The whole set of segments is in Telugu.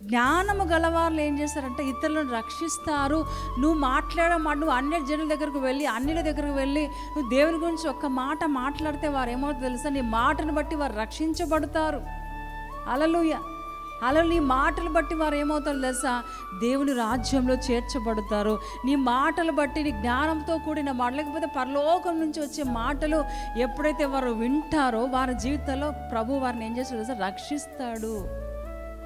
జ్ఞానము గలవాళ్ళు ఏం చేస్తారంటే ఇతరులను రక్షిస్తారు. నువ్వు నువ్వు అన్య జనుల దగ్గరకు వెళ్ళి, అన్యుల దగ్గరకు వెళ్ళి నువ్వు దేవుని గురించి ఒక్క మాట మాట్లాడితే వారు ఏమవుతుందో తెలుసా, నీ మాటను బట్టి వారు రక్షించబడతారు. హల్లెలూయా. నీ మాటలు బట్టి వారు ఏమవుతారు తెలుసా, దేవుని రాజ్యంలో చేర్చబడతారు. నీ మాటలు బట్టి, నీ జ్ఞానంతో కూడిన మాట, లేకపోతే పరలోకం నుంచి వచ్చే మాటలు ఎప్పుడైతే వారు వింటారో వారి జీవితంలో ప్రభు వారిని ఏం చేస్తాడు తెలుసా, రక్షిస్తాడు.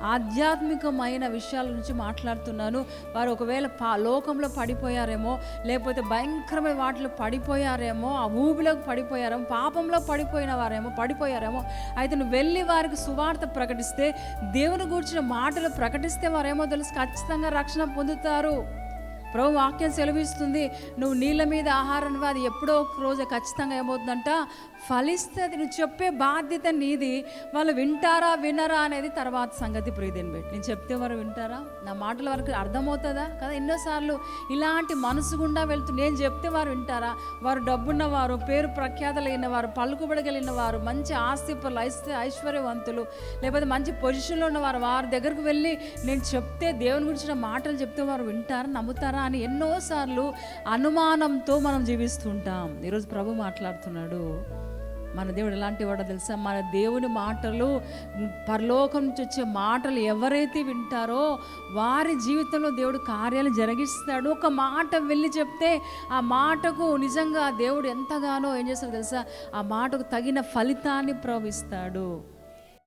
ఆధ్యాత్మికమైన విషయాల నుంచి మాట్లాడుతున్నాను. వారు ఒకవేళ లోకంలో పడిపోయారేమో, లేకపోతే భయంకరమైన వాటిలో పడిపోయారేమో, ఆ ఊబిలోకి పడిపోయారేమో, పాపంలో పడిపోయారేమో. అయితే నువ్వు వెళ్ళి వారికి సువార్త ప్రకటిస్తే, దేవుని గురించిన మాటలు ప్రకటిస్తే వారేమో తెలుసు, ఖచ్చితంగా రక్షణ పొందుతారు. ప్రభు వాక్యం సెలవిస్తుంది, నువ్వు నీళ్ళ మీద ఆహారం అది ఎప్పుడో ఒక రోజు ఖచ్చితంగా ఏమవుతుందంట, ఫలిస్తుంది. నువ్వు చెప్పే బాధ్యత నీది. వాళ్ళు వింటారా వినరా అనేది తర్వాత సంగతి. ప్రియదేని పెట్టి నేను చెప్తే వారు వింటారా, నా మాటల వరకు అర్థమవుతుందా కదా. ఎన్నోసార్లు ఇలాంటి మనసు గుండా నేను చెప్తే వారు వింటారా. వారు డబ్బున్నవారు, పేరు ప్రఖ్యాతలైన వారు, పలుకుబడగలిగిన వారు, మంచి ఆస్తిపరులు, ఐశ్వర్యవంతులు, లేకపోతే మంచి పొజిషన్లో ఉన్నవారు, వారి దగ్గరకు వెళ్ళి నేను చెప్తే, దేవుని గురించిన మాటలు చెప్తే వారు వింటారా, నమ్ముతారా అని ఎన్నోసార్లు అనుమానంతో మనం జీవిస్తుంటాం. ఈరోజు ప్రభు మాట్లాడుతున్నాడు, మన దేవుడు ఎలాంటి వాడో తెలుసా, మన దేవుని మాటలు, పరలోకం నుంచి వచ్చే మాటలు ఎవరైతే వింటారో వారి జీవితంలో దేవుడు కార్యాలు జరిగిస్తాడు. ఒక మాట వెళ్ళి చెప్తే ఆ మాటకు నిజంగా దేవుడు ఎంతగానో ఏం చేస్తాడో తెలుసా, ఆ మాటకు తగిన ఫలితాన్ని ప్రవహిస్తాడు.